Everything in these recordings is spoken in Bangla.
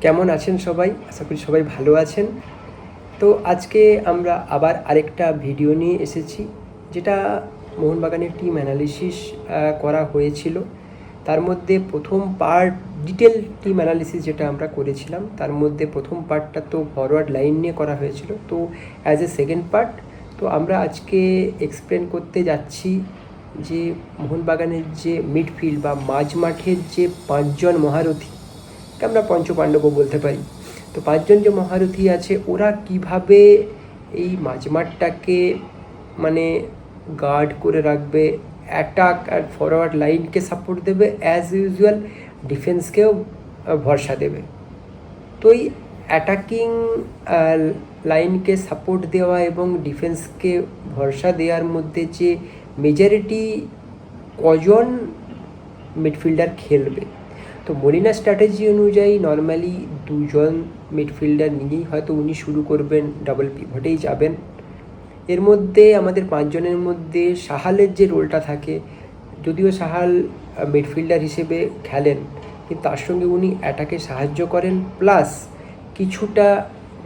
কেমন আছেন সবাই? আশা করি সবাই ভালো আছেন। তো আজকে আমরা আবার আরেকটা ভিডিও নিয়ে এসেছি, যেটা মোহনবাগানের টিম অ্যানালিসিস করা হয়েছিল। তার মধ্যে প্রথম পার্ট ডিটেল টিম অ্যানালিসিস যেটা আমরা করেছিলাম, তার মধ্যে প্রথম পার্টটা তো ফরওয়ার্ড লাইন নিয়ে করা হয়েছিল। তো অ্যাজ এ সেকেন্ড পার্ট তো আমরা আজকে এক্সপ্লেন করতে যাচ্ছি যে মোহনবাগানের যে মিডফিল্ড বা মাঝ মাঠের যে 5 জন মহারথী, আমরা পঞ্চপাণ্ডবও বলতে পারি। তো 5 জন যে মহারথী আছে, ওরা কিভাবে এই মাঝমাঠটাকে মানে গার্ড করে রাখবে, অ্যাটাক আর ফরওয়ার্ড লাইনকে সাপোর্ট দেবে, অ্যাজ ইউজুয়াল ডিফেন্সকেও ভরসা দেবে। তো এই অ্যাটাকিং লাইনকে সাপোর্ট দেওয়া এবং ডিফেন্সকে ভরসা দেওয়ার মধ্যে যে মেজরিটি কজন মিডফিল্ডার খেলবে, তো মলিনা স্ট্র্যাটেজি অনুযায়ী নর্মালি 2 জন মিডফিল্ডার নিয়েই হয়তো উনি শুরু করবেন, ডাবল পিভটেই যাবেন। এর মধ্যে আমাদের 5 জনের মধ্যে সাহালের যে রোলটা থাকে, যদিও সাহাল মিডফিল্ডার হিসেবে খেলেন, কিন্তু তার সঙ্গে উনি অ্যাটাকে সাহায্য করেন, প্লাস কিছুটা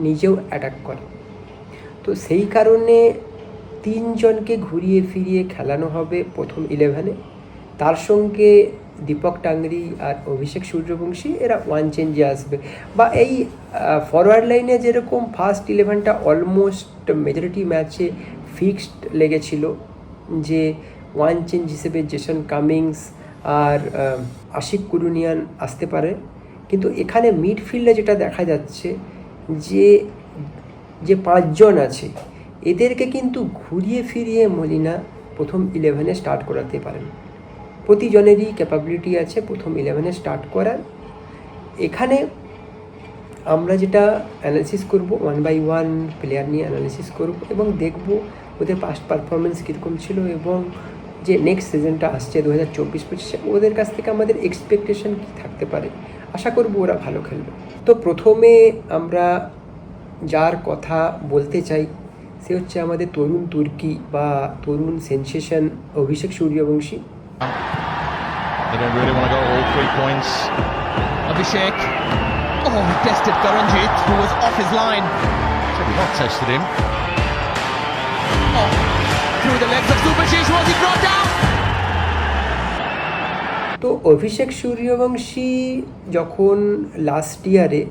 নিজেও অ্যাটাক করেন। তো সেই কারণে 3 জনকে ঘুরিয়ে ফিরিয়ে খেলানো হবে প্রথম 11-এ। তার সঙ্গে দীপক টাংরি আর অভিষেক সূর্যবংশী এরা ওয়ান চেঞ্জে আসবে। বা এই ফরওয়ার্ড লাইনে যেরকম ফার্স্ট 11টা অলমোস্ট মেজরিটি ম্যাচে ফিক্সড লেগেছিল যে ওয়ান চেঞ্জ হিসেবে জেসন কামিংস আর আশিক কুরুনিয়ান আসতে পারে, কিন্তু এখানে মিডফিল্ডে যেটা দেখা যাচ্ছে যে যে 5 জন আছে এদেরকে কিন্তু ঘুরিয়ে ফিরিয়ে মলিনা প্রথম 11-এ স্টার্ট করাতে পারেন। প্রতিজনেরই ক্যাপাবিলিটি আছে প্রথম 11-এ স্টার্ট করার। এখানে আমরা যেটা অ্যানালিসিস করব, 1 বাই 1 প্লেয়ার নিয়ে অ্যানালিসিস করব এবং দেখব ওদের পাস্ট পারফরমেন্স কীরকম ছিল, এবং যে নেক্সট সিজনটা আসছে 2024-25, ওদের কাছ থেকে আমাদের এক্সপেকটেশন কী থাকতে পারে। আশা করব ওরা ভালো খেলবে। তো প্রথমে আমরা যার কথা বলতে চাই সে হচ্ছে আমাদের তরুণ তুর্কি বা তরুণ sensation Abhishek Suryavanshi. They don't really want to go all 3 points. Abhishek. Oh, he tested Karanjit, who was off his line. Should have not tested him. Oh, through the legs of Subhashish, was he brought down? তো অভিষেক সূর্যবংশী যখন লাস্ট ইয়ারে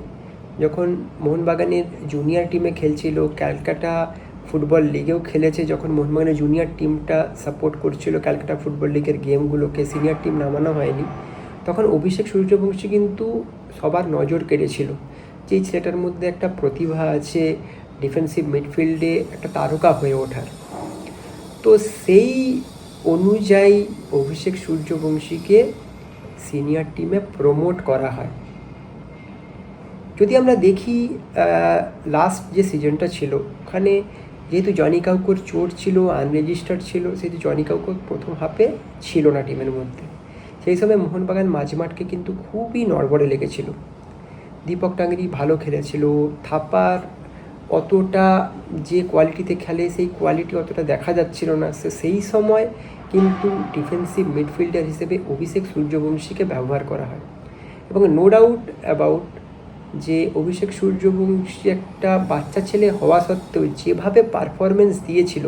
যখন মোহনবাগানের জুনিয়র টিমে খেলছিল, ক্যালকাটা ফুটবল লিগেও খেলেছে, যখন মোহনবাগানের জুনিয়র টিমটা সাপোর্ট করছিল ক্যালকাটা ফুটবল লিগের গেমগুলোকে, সিনিয়র টিম নামানো হয়নি, তখন অভিষেক সূর্যবংশী কিন্তু সবার নজর কেড়েছিল যে এই ছেলেটার মধ্যে একটা প্রতিভা আছে ডিফেন্সিভ মিডফিল্ডে একটা তারকা হয়ে ওঠার। তো সেই অনুযায়ী অভিষেক সূর্যবংশীকে সিনিয়র টিমে প্রমোট করা হয়। যদি আমরা দেখি লাস্ট যে সিজনটা ছিল, ওখানে যেহেতু জনি কাউকোর চোট ছিল, আনরেজিস্টার্ড ছিল, সেহেতু জনি কাউকোর প্রথম হাফে ছিল না টিমের মধ্যে। সেই সময় মোহনবাগান মাঝমাঠকে কিন্তু খুবই নড়বড়ে লেগেছিল। দীপক টাংরি ভালো খেলেছিল, থাপার অতটা যে কোয়ালিটিতে খেলে সেই কোয়ালিটি অতটা দেখা যাচ্ছিল না। সেই সময় কিন্তু ডিফেন্সিভ মিডফিল্ডার হিসেবে অভিষেক সূর্যবংশীকে ব্যবহার করা হয়। এবং নো ডাউট অ্যাবাউট যে অভিষেক সূর্যবংশী একটা বাচ্চা ছেলে হওয়া সত্ত্বেও যেভাবে পারফরমেন্স দিয়েছিল,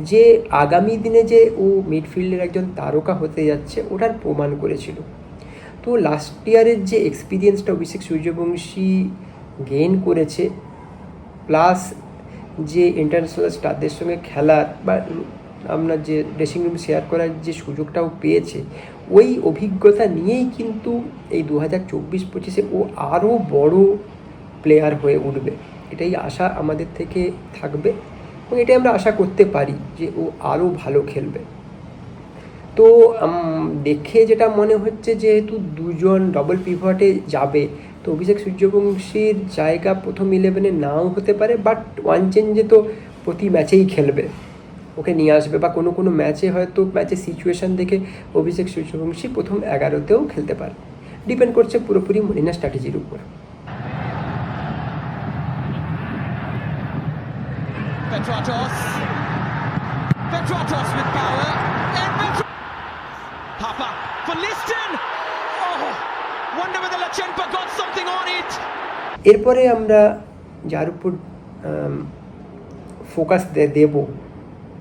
যে আগামী দিনে যে ও মিডফিল্ডের একজন তারকা হতে যাচ্ছে ওটার প্রমাণ করেছিল। তো লাস্ট ইয়ারের যে এক্সপিরিয়েন্সটা অভিষেক সূর্যবংশী গেইন করেছে, প্লাস যে ইন্টারন্যাশনাল স্টারদের সঙ্গে খেলার বা আমরা যে ড্রেসিং রুম শেয়ার করার যে সুযোগটাও পেয়েছে, ওই অভিজ্ঞতা নিয়েই কিন্তু এই 2024-25-এ ও আরও বড় প্লেয়ার হয়ে উঠবে, এটাই আশা আমাদের থেকে থাকবে এবং এটাই আমরা আশা করতে পারি যে ও আরও ভালো খেলবে। তো দেখে যেটা মনে হচ্ছে, যেহেতু 2 জন ডবল পিভটে যাবে, তো অভিষেক সূর্যবংশীর জায়গা প্রথম 11-এ নাও হতে পারে, বাট ওয়ান চেঞ্জে তো প্রতি ম্যাচেই খেলবে, ওকে নিয়ে আসবে, বা কোনো কোনো ম্যাচে হয়তো ম্যাচের সিচুয়েশান দেখে অভিষেক সূর্যবংশী প্রথম 11তেও খেলতে পারে। ডিপেন্ড করছে পুরোপুরি মলিনা স্ট্র্যাটেজির উপর। Petratos with power. Papa for Liston. Oh, Wonder whether Lachenpa got something on it. এরপরে আমরা যার উপর ফোকাস দেব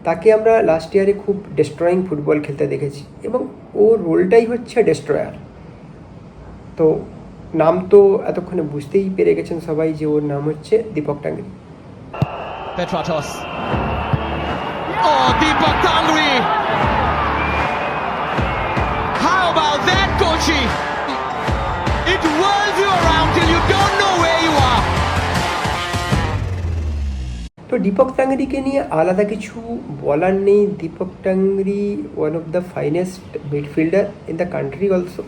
তাকে আমরা লাস্ট ইয়ারে খুব ডেস্ট্রয়িং ফুটবল খেলতে দেখেছি এবং ওর রোলটাই হচ্ছে ডেস্ট্রয়ার। তো নাম তো এতক্ষণে বুঝতেই পেরে গেছেন সবাই যে ওর নাম হচ্ছে Dipak tangri. Petratos. Oh, Deepak Tangri. How about that, Kochi? It whirls you around till you don't know where you are. তো দীপক টাংরিকে নিয়ে আলাদা কিছু বলার নেই। Deepak Tangri one of the finest midfielder in the country also.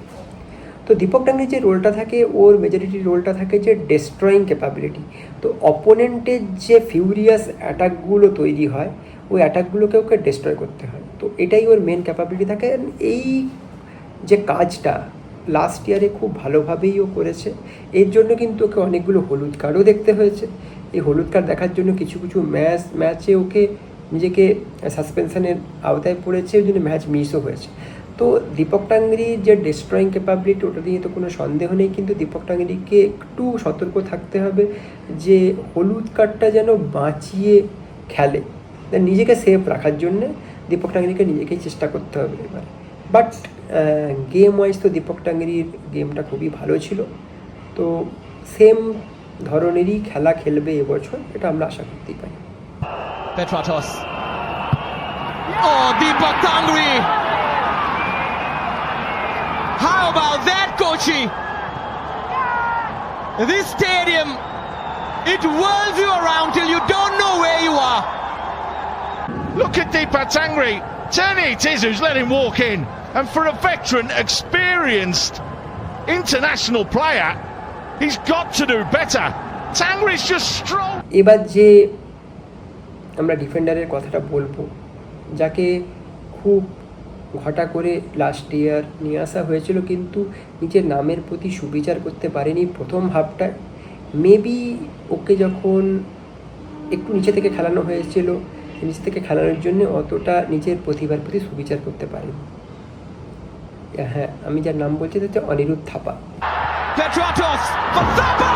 তো দীপক টাংরির যে রোলটা থাকে ওর মেজরিটি রোলটা থাকে যে ডেস্ট্রয়িং ক্যাপাবিলিটি। তো অপোনেন্টের যে ফিউরিয়াস অ্যাটাকগুলো তৈরি হয় ওই অ্যাটাকগুলোকে ওকে ডেস্ট্রয় করতে হয়। তো এটাই ওর মেন ক্যাপাবিলিটি থাকে। এই যে কাজটা লাস্ট ইয়ারে খুব ভালোভাবেই ও করেছে। এর জন্য কিন্তু ওকে অনেকগুলো হলুদ কার্ডও দেখতে হয়েছে। এই হলুদ কার্ড দেখার জন্য কিছু কিছু ম্যাচে ওকে নিজেকে সাসপেনশনের আওতায় পড়েছে, ওই জন্য ম্যাচ মিসও হয়েছে। তো দীপক টাংরির যে ডেস্ট্রয়িং ক্যাপাবিলিটি ওটা নিয়ে তো কোনো সন্দেহ নেই, কিন্তু দীপক টাংরিকে একটু সতর্ক থাকতে হবে যে হলুদ কার্ডটা যেন বাঁচিয়ে খেলে, নিজেকে সেফ রাখার জন্যে দীপক টাংরিকে নিজেকেই চেষ্টা করতে হবে এবার। বাট গেম ওয়াইজ তো দীপক টাংরির গেমটা খুবই ভালো ছিল। তো সেম ধরনেরই খেলা খেলবে এবছর, এটা আমরা আশা করতেই পারি। Petratos. Oh, Deepak Tangri. How about that, Kochi? This stadium, it whirls you around till you don't know where you are. Look at Deepak Tangri. Turning it is who's let him walk in. And for a veteran, experienced international player, he's got to do better. Tangri's just strong. এবার যে আমরা ডিফেন্ডারের কথাটা বলবো, যাকে খুব ঘটা করে লাস্ট ইয়ার নিয়ে আসা হয়েছিল কিন্তু নিজের নামের প্রতি সুবিচার করতে পারেনি প্রথম হাফটায়। মেবি ওকে যখন একটু নিচে থেকে খেলানো হয়েছিল, নিচে থেকে খেলানোর জন্য অতটা নিজের প্রতিভার প্রতি সুবিচার করতে পারেনি। হ্যাঁ, আমি যার নাম বলছি হচ্ছে Aniruddha Thapa. Petratos for Thapa!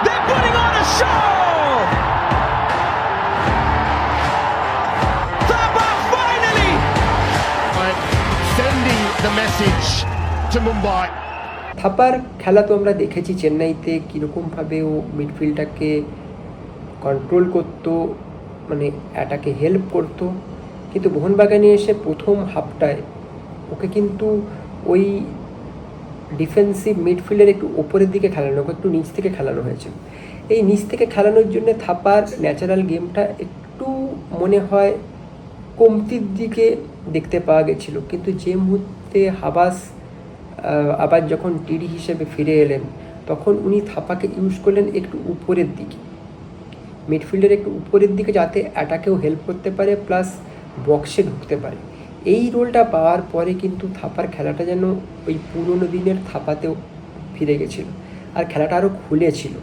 They're putting on a show! Thapa finally! Sending the message to Mumbai. Thapar খেলা তো আমরা দেখেছি চেন্নাইতে কীরকমভাবে ও মিডফিল্ডটাকে কন্ট্রোল করতো, মানে অ্যাটাকে হেল্প করতো। কিন্তু মোহনবাগানে এসে প্রথম হাফটায় ওকে কিন্তু ওই ডিফেন্সিভ মিডফিল্ডের একটু ওপরের দিকে খেলানো, ওকে একটু নিচ থেকে খেলানো হয়েছে। এই নিচ থেকে খেলানোর জন্য থাপার ন্যাচারাল গেমটা একটু মনে হয় কমতির দিকে দেখতে পাওয়া গেছিলো। কিন্তু যে মুহূর্তে হাবাস আবার যখন টিডি হিসেবে ফিরে এলেন তখন উনি থাপাকে ইউজ করলেন একটু উপরের দিকে, মিডফিল্ডের একটু উপরের দিকে, যাতে অ্যাটাকেও হেল্প করতে পারে প্লাস বক্সে ঢুকতে পারে। এই রোলটা পাওয়ার পরে কিন্তু থাপার খেলাটা যেন ওই পুরনো দিনের থাপাতেও ফিরে গেছিল, আর খেলাটা আরও খুলেছিল।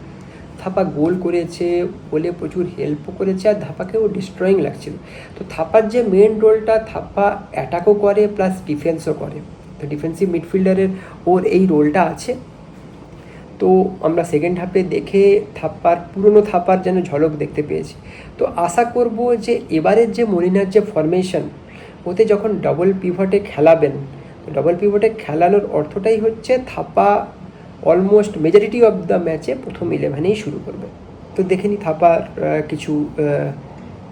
থাপা গোল করেছে, বলে প্রচুর হেল্পও করেছে, আর থাপাকেও ডিস্ট্রয়িং লাগছিল। তো থাপার যে মেন রোলটা, থাপা অ্যাটাকও করে প্লাস ডিফেন্সও করে। তো ডিফেন্সিভ মিডফিল্ডারের ওর এই রোলটা আছে। তো আমরা সেকেন্ড হাফে দেখে পুরনো থাপার যেন ঝলক দেখতে পেয়েছি। তো আশা করব যে এবারের যে মরিনার যে ফরমেশন, ওতে যখন ডবল পিভটে খেলাবেন, তো ডবল পিভটে খেলানোর অর্থটাই হচ্ছে Thapa almost majority of the ম্যাচে প্রথম 11-এই শুরু করবে। তো দেখে নি থাপার কিছু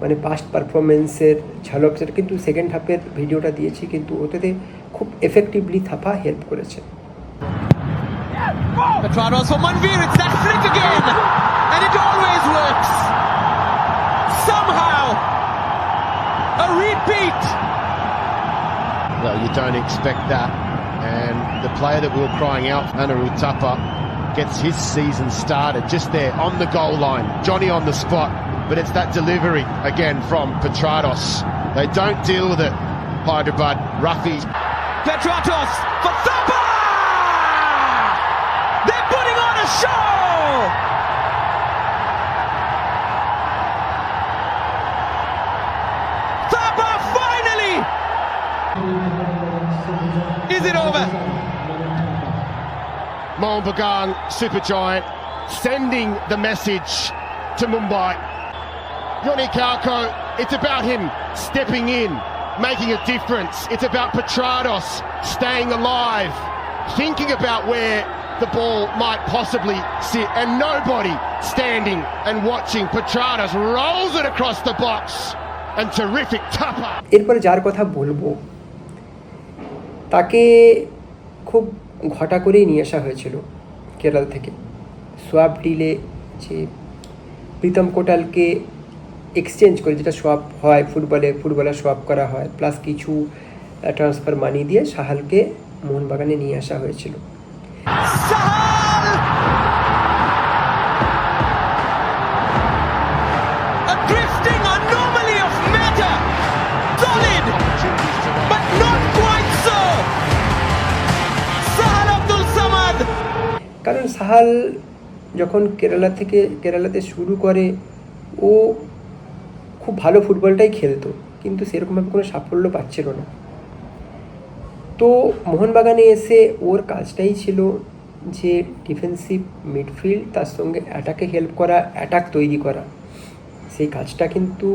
মানে পাস্ট পারফরমেন্সের ঝলক, সেটা কিন্তু সেকেন্ড হাফের ভিডিওটা দিয়েছি, কিন্তু ওটাতে খুব এফেক্টিভলি থাপা হেল্প করেছে। Petratos for Manvir, it's that flick again, and it always works. Somehow, a repeat. Well, you don't expect that. And the player that we were crying out, Anirudh Thapa, gets his season started just there on the goal line. Johnny on the spot, but it's that delivery again from Petratos. They don't deal with it. Hyderabad, Ruffy. Petratos for Thapa! They're putting on a show! Thapa finally! Is it over? Mohan Bagan, supergiant, sending the message to Mumbai. Yoni Kauko, it's about him stepping in, making a difference. It's about Petrados staying alive, thinking about where the ball might possibly sit, and nobody standing and watching. Petrados rolls it across the box, and terrific tupper. এরপরে যার কথা বলবো তাকে খুব ঘটা করেই নিয়ে আসা হয়েছিল কেরল থেকে। সোয়াপ ডিলে যে প্রীতম কোটালকে এক্সচেঞ্জ করে, যেটা সোয়াপ হয় ফুটবলার সোয়াপ করা হয়, প্লাস কিছু ট্রান্সফার মানি দিয়ে সাহালকে মোহনবাগানে নিয়ে আসা হয়েছিল। কারণ সাহাল যখন কেরালাতে শুরু করে ও খুব ভালো ফুটবলটাই খেলতো, কিন্তু সেরকমভাবে কোনো সাফল্য পাচ্ছিল না। তো মোহনবাগানে এসে ওর কাজটাই ছিল যে ডিফেন্সিভ মিডফিল্ড, তার সঙ্গে অ্যাটাকে হেল্প করা, অ্যাটাক তৈরি করা। সেই কাজটা কিন্তু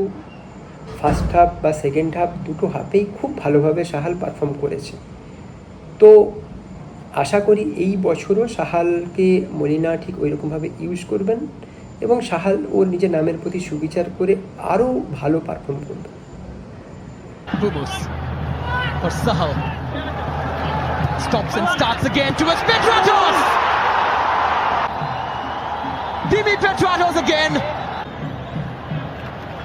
ফার্স্ট হাফ বা সেকেন্ড হাফ দুটো হাফেই খুব ভালোভাবে সাহাল পারফর্ম করেছে। তো আশা করি এই বছরও সাহালকে মলিনা ঠিক ওই রকমভাবে ইউজ করবেন এবং সাহাল ওর নিজের নামের প্রতি সুবিচার করে আরও ভালো পারফর্ম করবে। Sahal stops and starts again towards Petratos. Dimi Petratos again.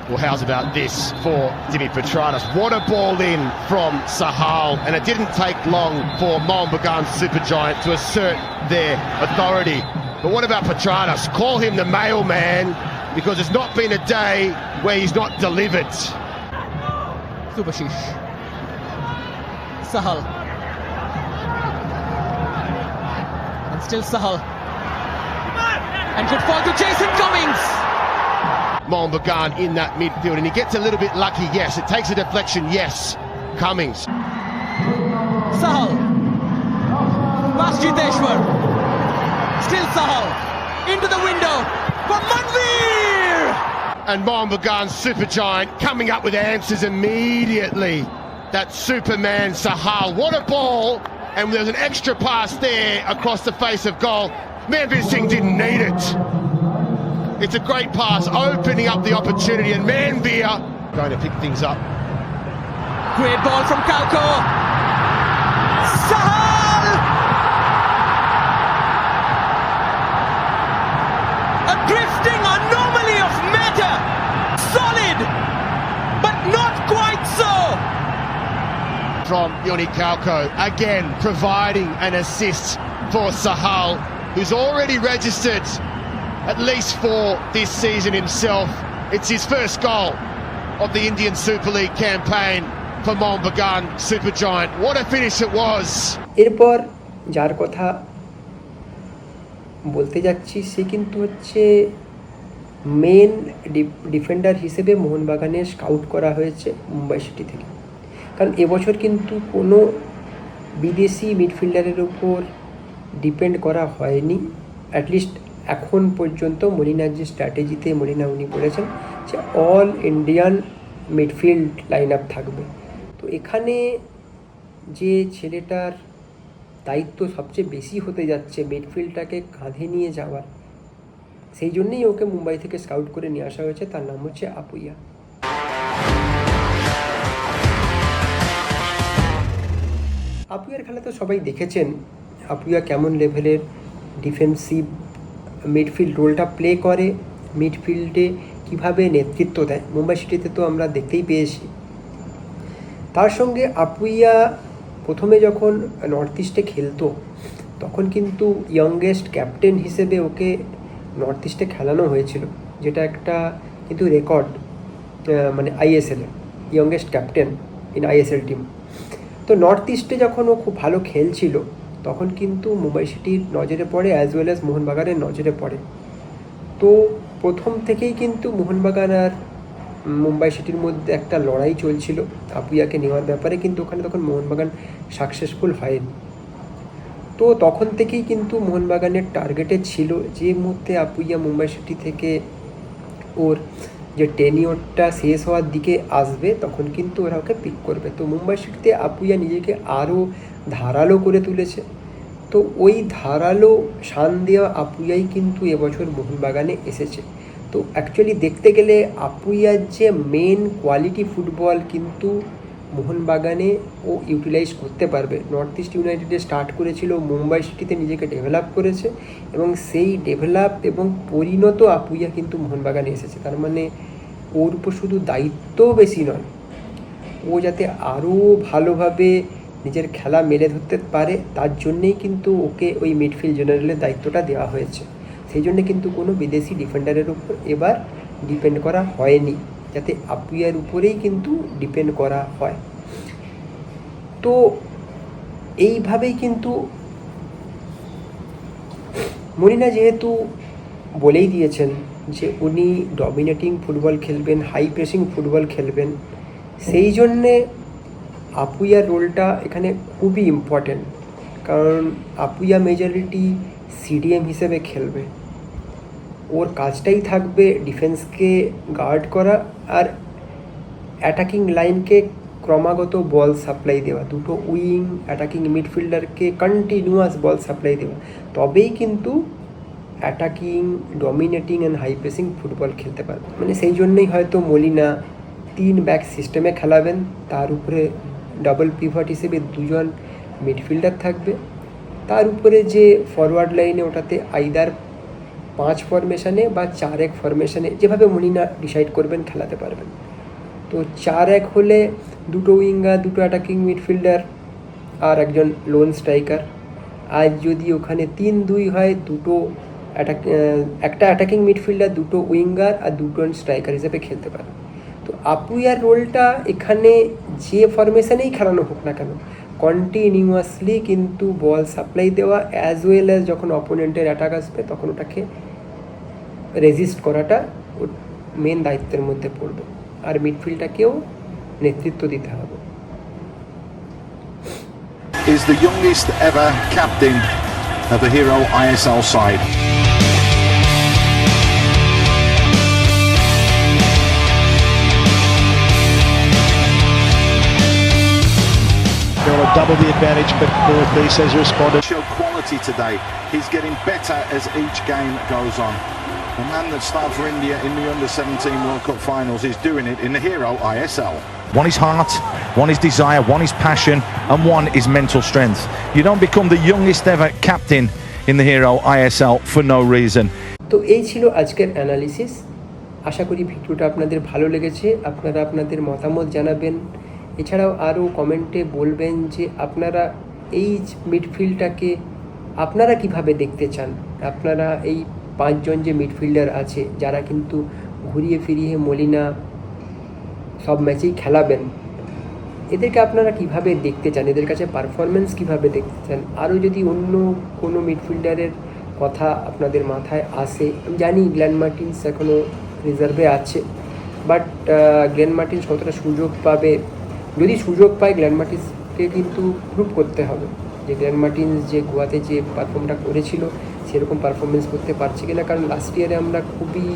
Well, how's about this for Dimi Petratos? What a ball in from Sahal, and it didn't take long for Mohan Bagan supergiant to assert their authority. But what about Petratos? Call him the mailman, because it's not been a day where he's not delivered. Subhashish. Sahal. And still Sahal. And good fall to Jason Cummings. Mohan Bagan in that midfield, and he gets a little bit lucky, yes. It takes a deflection, yes. Cummings. Sahal. Vasjiteshwar. Still Sahal. Into the window for Manveer. And Mohan Bagan, supergiant, coming up with answers immediately. That Superman Sahal, what a ball! And there's an extra pass there across the face of goal. Manveer Singh didn't need it. It's a great pass, opening up the opportunity, and Manveer going to pick things up. Great ball from Kauko. Sahal! A drifting anomaly of matter. Solid, but not quite so. From Yoni Kauko, again providing an assist for Sahal, who's already registered at least 4 this season himself. It's his first goal of the Indian Super League campaign for Mohan Bagan, supergiant. What a finish it was! এরপর যার কথা বলতে যাচ্ছি সে কিন্তু হচ্ছে মেন ডিফেন্ডার হিসেবে মোহনবাগানে স্কাউট করা হয়েছে মুম্বাই সিটি থেকে। কারণ এবছর কিন্তু কোনো বিদেশি মিডফিল্ডারের উপর ডিপেন্ড করা হয়নি, অ্যাটলিস্ট এখন পর্যন্ত। মলিনার যে স্ট্র্যাটেজিতে মলিনা উনি বলেছেন যে all Indian midfield line up থাকবে। তো এখানে যে ছেলেটার দায়িত্ব সবচেয়ে বেশি হতে যাচ্ছে মিডফিল্ডটাকে কাঁধে নিয়ে যাওয়ার, সেই জন্যেই ওকে মুম্বাই থেকে স্কাউট করে নিয়ে আসা হয়েছে। তার নাম হচ্ছে আপুইয়া। আপুইয়ার খেলা তো সবাই দেখেছেন, আপুইয়া কেমন লেভেলের ডিফেন্সিভ মিডফিল্ড রোলটা প্লে করে, মিডফিল্ডে কিভাবে নেতৃত্ব দেয়। মুম্বাই সিটিতে তো আমরা দেখতেই পেয়েছি। তার সঙ্গে আপুইয়া প্রথমে যখন নর্থ ইস্টে খেলতো তখন কিন্তু ইয়ংগেস্ট ক্যাপ্টেন হিসেবে ওকে নর্থ ইস্টে খেলানো হয়েছিল, যেটা একটা কিন্তু রেকর্ড, মানে ISL youngest captain in ISL team. তো নর্থ ইস্টে যখন ও খুব ভালো খেলছিল তখন কিন্তু মুম্বাই সিটির নজরে পড়ে, অ্যাজ ওয়েল অ্যাজ মোহনবাগানের নজরে পড়ে। তো প্রথম থেকেই কিন্তু মোহনবাগান আর মুম্বাই সিটির মধ্যে একটা লড়াই চলছিল আপুইয়াকে নেওয়ার ব্যাপারে, কিন্তু ওখানে তখন মোহনবাগান সাকসেসফুল হয়নি। তো তখন থেকেই কিন্তু মোহনবাগানের টার্গেটে ছিল যে মুহূর্তে আপুইয়া মুম্বাই সিটি থেকে ওর যে টেনিওরটা শেষ হওয়ার দিকে আসবে তখন কিন্তু ওরা ওকে পিক করবে। তো মুম্বাই সিটিতে আপুইয়া নিজেকে আরও ধারালো করে তুলেছে। তো ওই ধারালো শান দেওয়া আপুইয়াই কিন্তু এবছর মোহনবাগানে এসেছে। তো অ্যাকচুয়ালি দেখতে গেলে আপুইয়ার যে মেন কোয়ালিটি ফুটবল কিন্তু মোহনবাগানে ও ইউটিলাইজ করতে পারবে। নর্থ ইস্ট ইউনাইটেডে স্টার্ট করেছিল, মুম্বাই সিটিতে নিজেকে ডেভেলপ করেছে এবং সেই ডেভেলপ এবং পরিণত আপুইয়া কিন্তু মোহনবাগানে এসেছে। তার মানে ওর উপর শুধু দায়িত্ব বেশি নয়, ও যাতে আরও ভালোভাবে নিজের খেলা মেলে ধরতে পারে তার জন্যেই কিন্তু ওকে ওই মিডফিল্ড জেনারেলের দায়িত্বটা দেওয়া হয়েছে। সেই জন্যে কিন্তু কোনো বিদেশি ডিফেন্ডারের উপর এবার ডিপেন্ড করা হয়নি, যাতে আপুইয়ার উপরেই কিন্তু ডিপেন্ড করা হয়। তো এইভাবেই কিন্তু মরিনা যেহেতু বলেই দিয়েছেন যে উনি ডমিনেটিং ফুটবল খেলবেন, হাই প্রেসিং ফুটবল খেলবেন, সেই জন্যে আপুইয়ার রোলটা এখানে খুবই ইম্পর্ট্যান্ট। কারণ আপুইয়া মেজরিটি সিডিএম হিসেবে খেলবে, ওর কাজটাই থাকবে ডিফেন্সকে গার্ড করা আর অ্যাটাকিং লাইনকে ক্রমাগত বল সাপ্লাই দেওয়া, দুটো উইং অ্যাটাকিং মিডফিল্ডারকে কন্টিনিউয়াস বল সাপ্লাই দেওয়া, তবেই কিন্তু attacking, dominating and high pressing football খেলতে পারবে। মানে সেই জন্যই হয়তো মলিনা 3 ব্যাক সিস্টেমে খেলাবেন, তার উপরে ডাবল পিভট হিসেবে 2জন মিডফিল্ডার থাকবে, তার উপরে যে ফরওয়ার্ড লাইনে ওটাতে আইদার 5 ফরমেশনে বা 4-1 ফরমেশনে, যেভাবে মলিনা ডিসাইড করবেন খেলাতে পারবেন। তো 4-1 হলে 2 উইঙ্গার, 2 অ্যাটাকিং মিডফিল্ডার আর একজন লোন স্ট্রাইকার। আর যদি ওখানে 3-2 হয়, একটা অ্যাটাকিং মিডফিল্ডার, 2 উইঙ্গার আর 2জন স্ট্রাইকার হিসেবে খেলতে পারে। তো আপুইয়ার রোলটা এখানে যে ফরমেশনেই খেলানো হোক না কেন, কন্টিনিউয়াসলি কিন্তু বল সাপ্লাই দেওয়া অ্যাজ ওয়েল অ্যাজ যখন অপোনেন্টের অ্যাটাক আসবে তখন ওটাকে রেজিস্ট করাটা ওর মেন দায়িত্বের মধ্যে পড়বে। আর মিডফিল্ডটাকেও নেতৃত্ব দিতে হবে। Is the youngest ever captain of a Hero ISL side. They want to double the advantage, but North has responded. Showed quality today. He's getting better as each game goes on. The man that started for India in the Under-17 World Cup finals is doing it in the Hero ISL. One is heart, one is desire, one is passion, and one is mental strength. You don't become the youngest ever captain in the Hero ISL for no reason. তো এই ছিল আজকের অ্যানালিসিস। আশা করি ভিডিওটা আপনাদের ভালো লেগেছে। আপনারা আপনাদের মতামত জানাবেন, এছাড়াও আরও কমেন্টে বলবেন যে আপনারা এই মিডফিল্ডটাকে আপনারা কিভাবে দেখতে চান। আপনারা এই 5 জন যে মিডফিল্ডার আছে যারা কিন্তু ঘুরিয়ে ফিরিয়ে মলিনা সব ম্যাচেই খেলাবেন, এদেরকে আপনারা কিভাবে দেখতে চান, এদের কাছে পারফরমেন্স কিভাবে দেখতে চান। আরও যদি অন্য কোনো মিডফিল্ডারের কথা আপনাদের মাথায় আসে, আমি জানি গ্লেন মার্টিন্স এখনও রিজার্ভে আছে, বাট গ্লেন মার্টিন্স কতটা সুযোগ পাবে, যদি সুযোগ পায় গ্লেন মার্টিন্সকে কিন্তু প্রুভ করতে হবে যে গ্লেন মার্টিন্স যে গোয়াতে যে পারফর্মটা করেছিল সেরকম পারফরমেন্স করতে পারছে কিনা। কারণ লাস্ট ইয়ারে আমরা খুবই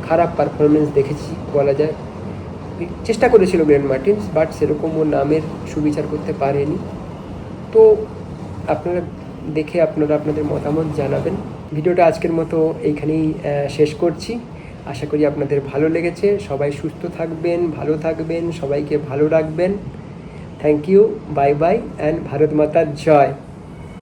খারাপ পারফরমেন্স দেখেছি বলা যায়। চেষ্টা করেছিল গ্লেন মার্টিন্স, বাট সেরকম ও নামের সুবিচার করতে পারেনি। তো আপনারা দেখে আপনারা আপনাদের মতামত জানাবেন। ভিডিওটা আজকের মতো এইখানেই শেষ করছি। আশা করি আপনাদের ভালো লেগেছে। সবাই সুস্থ থাকবেন, ভালো থাকবেন, সবাইকে ভালো রাখবেন। Thank you, bye bye and Bharat মাতার জয়।